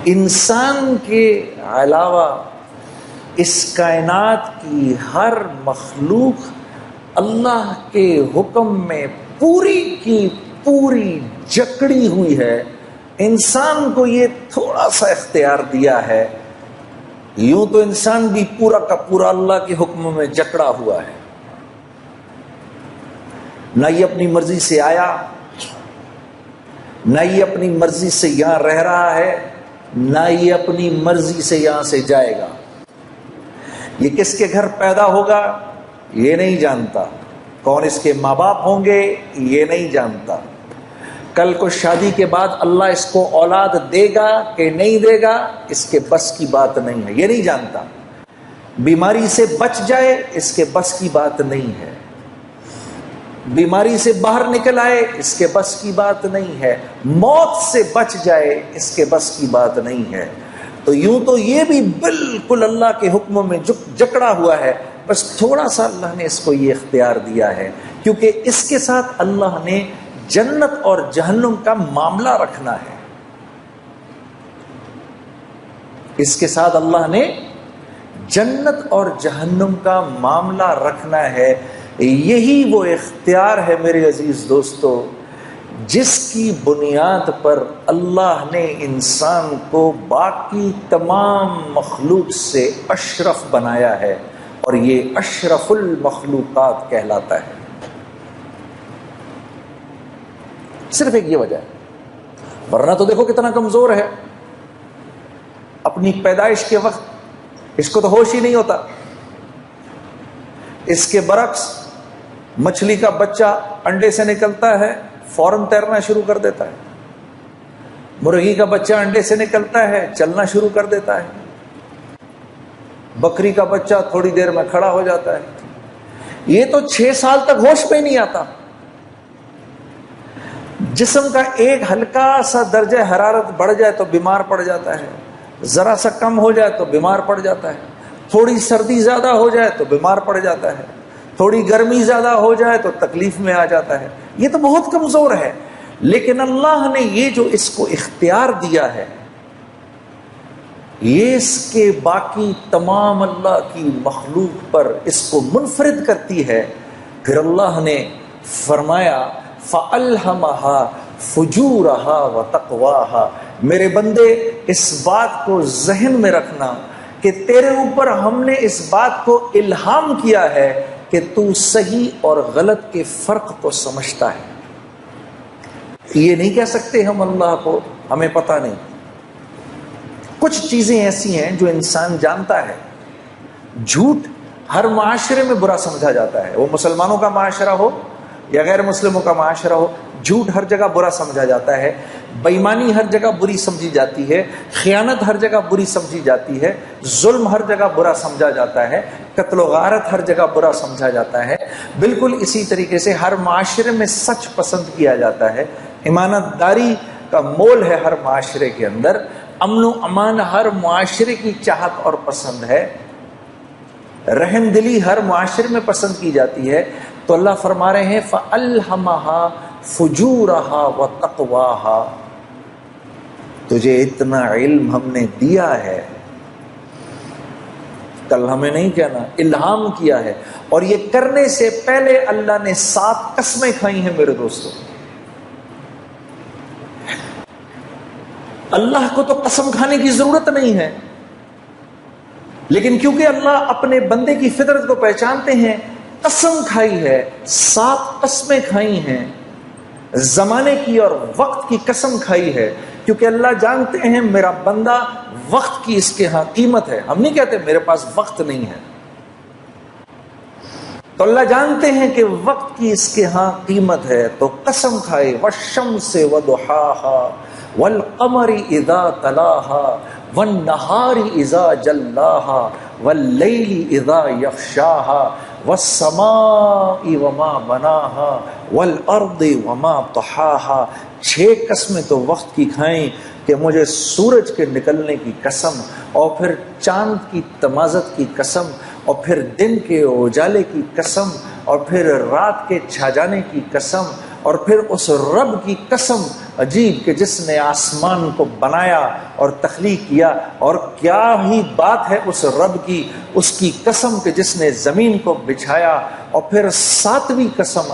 انسان کے علاوہ اس کائنات کی ہر مخلوق اللہ کے حکم میں پوری کی پوری جکڑی ہوئی ہے. انسان کو یہ تھوڑا سا اختیار دیا ہے. یوں تو انسان بھی پورا کا پورا اللہ کے حکم میں جکڑا ہوا ہے. نہ یہ اپنی مرضی سے آیا، نہ یہ اپنی مرضی سے یہاں رہ رہا ہے، نہ یہ اپنی مرضی سے یہاں سے جائے گا. یہ کس کے گھر پیدا ہوگا یہ نہیں جانتا، کون اس کے ماں باپ ہوں گے یہ نہیں جانتا، کل کو شادی کے بعد اللہ اس کو اولاد دے گا کہ نہیں دے گا اس کے بس کی بات نہیں ہے، یہ نہیں جانتا. بیماری سے بچ جائے اس کے بس کی بات نہیں ہے، بیماری سے باہر نکل آئے اس کے بس کی بات نہیں ہے، موت سے بچ جائے اس کے بس کی بات نہیں ہے. تو یوں تو یہ بھی بالکل اللہ کے حکموں میں جکڑا ہوا ہے، بس تھوڑا سا اللہ نے اس کو یہ اختیار دیا ہے کیونکہ اس کے ساتھ اللہ نے جنت اور جہنم کا معاملہ رکھنا ہے. اس کے ساتھ اللہ نے جنت اور جہنم کا معاملہ رکھنا ہے. یہی وہ اختیار ہے میرے عزیز دوستو جس کی بنیاد پر اللہ نے انسان کو باقی تمام مخلوق سے اشرف بنایا ہے، اور یہ اشرف المخلوقات کہلاتا ہے. صرف ایک یہ وجہ ہے، ورنہ تو دیکھو کتنا کمزور ہے. اپنی پیدائش کے وقت اس کو تو ہوش ہی نہیں ہوتا. اس کے برعکس مچھلی کا بچہ انڈے سے نکلتا ہے فوراً تیرنا شروع کر دیتا ہے، مرغی کا بچہ انڈے سے نکلتا ہے چلنا شروع کر دیتا ہے، بکری کا بچہ تھوڑی دیر میں کھڑا ہو جاتا ہے. یہ تو 6 سال تک ہوش پہ نہیں آتا. جسم کا ایک ہلکا سا درجہ حرارت بڑھ جائے تو بیمار پڑ جاتا ہے، ذرا سا کم ہو جائے تو بیمار پڑ جاتا ہے، تھوڑی سردی زیادہ ہو جائے تو بیمار پڑ جاتا ہے، تھوڑی گرمی زیادہ ہو جائے تو تکلیف میں آ جاتا ہے. یہ تو بہت کمزور ہے، لیکن اللہ نے یہ جو اس کو اختیار دیا ہے یہ اس کے باقی تمام اللہ کی مخلوق پر اس کو منفرد کرتی ہے. پھر اللہ نے فرمایا فَأَلْهَمَهَا فُجُورَهَا وَتَقْوَاهَا. میرے بندے اس بات کو ذہن میں رکھنا کہ تیرے اوپر ہم نے اس بات کو الہام کیا ہے کہ تو صحیح اور غلط کے فرق کو سمجھتا ہے. یہ نہیں کہہ سکتے ہم اللہ کو ہمیں پتہ نہیں. کچھ چیزیں ایسی ہیں جو انسان جانتا ہے. جھوٹ ہر معاشرے میں برا سمجھا جاتا ہے، وہ مسلمانوں کا معاشرہ ہو یا غیر مسلموں کا معاشرہ ہو، جھوٹ ہر جگہ برا سمجھا جاتا ہے. بےایمانی ہر جگہ بری سمجھی جاتی ہے، خیانت ہر جگہ بری سمجھی جاتی ہے، ظلم ہر جگہ برا سمجھا جاتا ہے، قتل و غارت ہر جگہ برا سمجھا جاتا ہے. بالکل اسی طریقے سے ہر معاشرے میں سچ پسند کیا جاتا ہے، امانت داری کا مول ہے ہر معاشرے کے اندر، امن و امان ہر معاشرے کی چاہت اور پسند ہے، رحم دلی ہر معاشرے میں پسند کی جاتی ہے. تو اللہ فرما رہے ہیں فَأَلْهَمَهَا فُجُورَهَا وَتَقْوَاهَا. تجھے اتنا علم ہم نے دیا ہے، کل ہمیں نہیں کہنا، الہام کیا ہے. اور یہ کرنے سے پہلے اللہ نے 7 قسمیں کھائی ہیں میرے دوستوں. اللہ کو تو قسم کھانے کی ضرورت نہیں ہے، لیکن کیونکہ اللہ اپنے بندے کی فطرت کو پہچانتے ہیں، قسم کھائی ہے. 7 قسمیں کھائی ہیں، زمانے کی اور وقت کی قسم کھائی ہے، کیونکہ اللہ جانتے ہیں میرا بندہ وقت کی اس کے ہاں قیمت ہے. ہم نہیں کہتے میرے پاس وقت نہیں ہے، تو اللہ جانتے ہیں کہ وقت کی اس کے ہاں قیمت ہے، تو قسم کھائے وَالشَّمْسِ وَضُحَاهَا وَالْقَمَرِ إِذَا تَلَاهَا وَالنَّهَارِ إِذَا جَلَّاهَا وَاللَّيْلِ إِذَا يَغْشَاهَا وَالسَّمَاءِ وَمَا بَنَاهَا وَالْأَرْضِ وَمَا طَحَاهَا 6 قسمیں تو وقت کی کھائیں کہ مجھے سورج کے نکلنے کی قسم، اور پھر چاند کی تمازت کی قسم، اور پھر دن کے اجالے کی قسم، اور پھر رات کے چھا جانے کی قسم، اور پھر اس رب کی قسم عجیب کہ جس نے آسمان کو بنایا اور تخلیق کیا، اور کیا ہی بات ہے اس رب کی، اس کی قسم کہ جس نے زمین کو بچھایا، اور پھر 7ویں قسم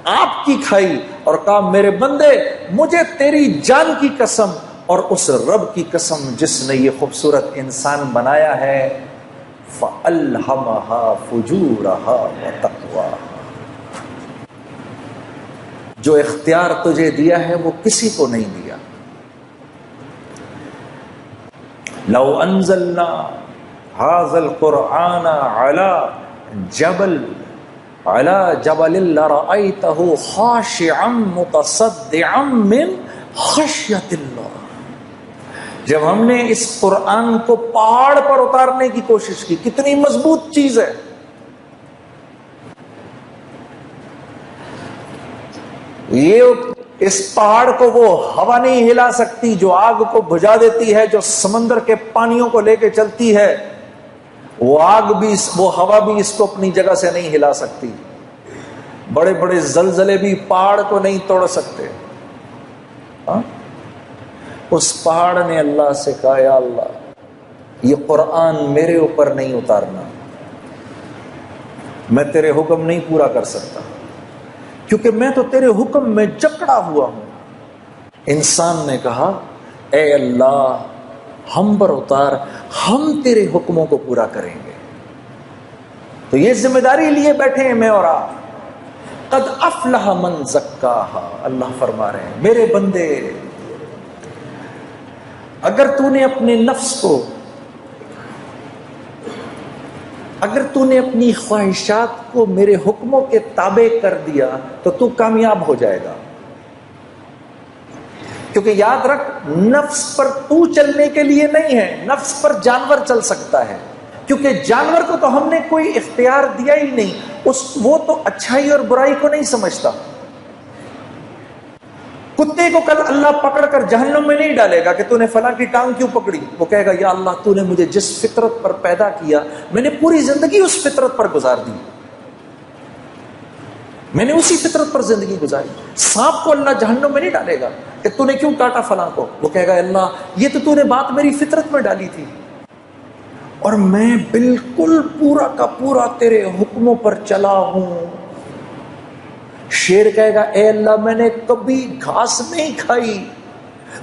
آپ کی کھائی اور کہا میرے بندے مجھے تیری جان کی قسم اور اس رب کی قسم جس نے یہ خوبصورت انسان بنایا ہے، فَأَلْهَمَهَا فُجُورَهَا وَتَقْوَاهَا۔ جو اختیار تجھے دیا ہے وہ کسی کو نہیں دیا۔ لو انزلنا هذا القرآن على جبل لرأيته خاشعا متصدعا من خشیۃ اللہ۔ جب ہم نے اس قرآن کو پہاڑ پر اتارنے کی کوشش کی، کتنی مضبوط چیز ہے، یہ اس پہاڑ کو وہ ہوا نہیں ہلا سکتی جو آگ کو بجھا دیتی ہے، جو سمندر کے پانیوں کو لے کے چلتی ہے، وہ آگ بھی وہ ہوا بھی اس کو اپنی جگہ سے نہیں ہلا سکتی، بڑے بڑے زلزلے بھی پہاڑ کو نہیں توڑ سکتے۔ اس پہاڑ نے اللہ سے کہا یا اللہ یہ قرآن میرے اوپر نہیں اتارنا، میں تیرے حکم نہیں پورا کر سکتا کیونکہ میں تو تیرے حکم میں جکڑا ہوا ہوں۔ انسان نے کہا اے اللہ ہم پر اتار، ہم تیرے حکموں کو پورا کریں گے۔ تو یہ ذمہ داری لیے بیٹھے ہیں میں اور آپ۔ قد افلح من زکاہا، اللہ فرما رہے ہیں میرے بندے اگر تو نے اپنے نفس کو، اگر تو نے اپنی خواہشات کو میرے حکموں کے تابع کر دیا تو تو کامیاب ہو جائے گا، کیونکہ یاد رکھ نفس پر تو چلنے کے لیے نہیں ہے، نفس پر جانور چل سکتا ہے، کیونکہ جانور کو تو ہم نے کوئی اختیار دیا ہی نہیں، وہ تو اچھائی اور برائی کو نہیں سمجھتا۔ کتے کو کل اللہ پکڑ کر جہنم میں نہیں ڈالے گا کہ تو نے فلاں کی ٹانگ کیوں پکڑی، وہ کہے گا یا اللہ تو نے مجھے جس فطرت پر پیدا کیا میں نے پوری زندگی اس فطرت پر گزار دی، میں نے اسی فطرت پر زندگی گزاری۔ سانپ کو اللہ جہنم میں نہیں ڈالے گا کہ تو نے کیوں کاٹا فلاں کو، وہ کہے گا اللہ یہ تو نے بات میری فطرت میں ڈالی تھی اور میں بالکل پورا کا پورا تیرے حکموں پر چلا ہوں۔ شیر کہے گا اے اللہ میں نے کبھی گھاس نہیں کھائی،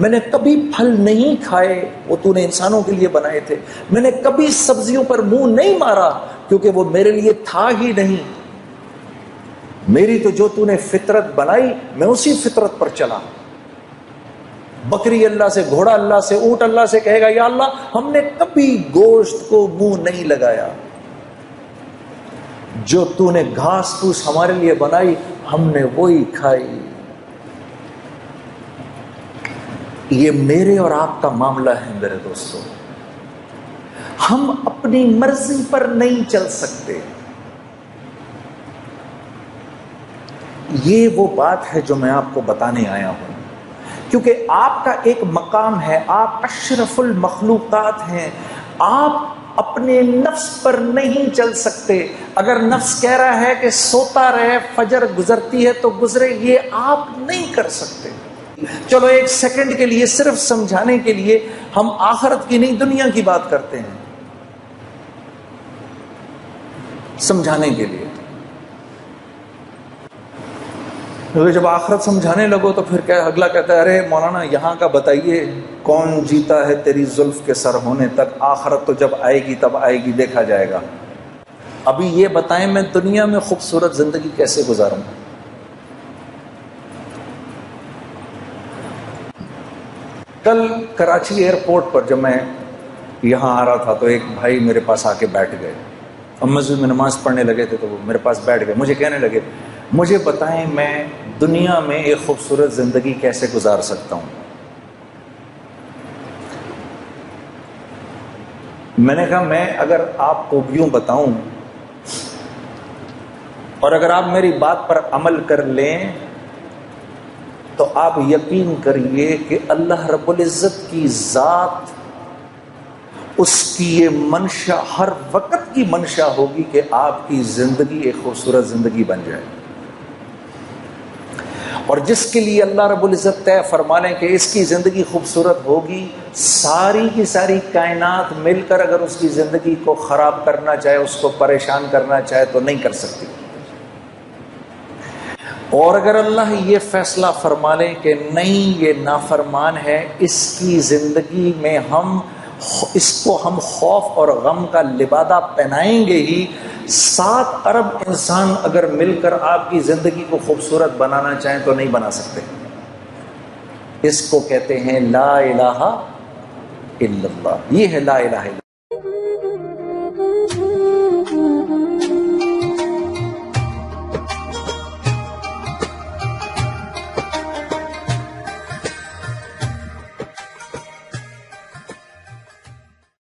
میں نے کبھی پھل نہیں کھائے، وہ تو نے انسانوں کے لیے بنائے تھے، میں نے کبھی سبزیوں پر منہ نہیں مارا کیونکہ وہ میرے لیے تھا ہی نہیں، میری تو جو تو نے فطرت بنائی میں اسی فطرت پر چلا۔ بکری اللہ سے، گھوڑا اللہ سے، اونٹ اللہ سے کہے گا یا اللہ ہم نے کبھی گوشت کو منہ نہیں لگایا، جو تو نے گھاس پھوس ہمارے لیے بنائی ہم نے وہی کھائی۔ یہ میرے اور آپ کا معاملہ ہے میرے دوستو، ہم اپنی مرضی پر نہیں چل سکتے۔ یہ وہ بات ہے جو میں آپ کو بتانے آیا ہوں، کیونکہ آپ کا ایک مقام ہے، آپ اشرف المخلوقات ہیں، آپ اپنے نفس پر نہیں چل سکتے۔ اگر نفس کہہ رہا ہے کہ سوتا رہے فجر گزرتی ہے تو گزرے، یہ آپ نہیں کر سکتے۔ چلو ایک سیکنڈ کے لیے صرف سمجھانے کے لیے ہم آخرت کی نہیں دنیا کی بات کرتے ہیں، سمجھانے کے لیے۔ جب آخرت سمجھانے لگو تو پھر اگلا کہتا ہے ارے مولانا یہاں کا بتائیے کون جیتا ہے تیری زلف کے سر ہونے تک، آخرت تو جب آئے گی تب آئے گی، دیکھا جائے گا۔ ابھی یہ بتائیں میں دنیا میں خوبصورت زندگی کیسے گزاروں؟ کل کراچی ایئرپورٹ پر جب میں یہاں آ رہا تھا تو ایک بھائی میرے پاس آ کے بیٹھ گئے، ہم مسجد میں نماز پڑھنے لگے تھے تو وہ میرے پاس بیٹھ گئے، مجھے کہنے لگے مجھے بتائیں میں دنیا میں ایک خوبصورت زندگی کیسے گزار سکتا ہوں؟ میں نے کہا میں اگر آپ کو یوں بتاؤں اور اگر آپ میری بات پر عمل کر لیں تو آپ یقین کریے کہ اللہ رب العزت کی ذات، اس کی یہ منشا ہر وقت کی منشا ہوگی کہ آپ کی زندگی ایک خوبصورت زندگی بن جائے. اور جس کے لیے اللہ رب العزت طے فرما لیں کہ اس کی زندگی خوبصورت ہوگی، ساری کی ساری کائنات مل کر اگر اس کی زندگی کو خراب کرنا چاہے، اس کو پریشان کرنا چاہے تو نہیں کر سکتی. اور اگر اللہ یہ فیصلہ فرما لیں کہ نہیں یہ نافرمان ہے، اس کی زندگی میں اس کو ہم خوف اور غم کا لبادہ پہنائیں گے ہی، 7 ارب انسان اگر مل کر آپ کی زندگی کو خوبصورت بنانا چاہیں تو نہیں بنا سکتے. اس کو کہتے ہیں لا الہ الا اللہ. یہ ہے لا الہ الا اللہ.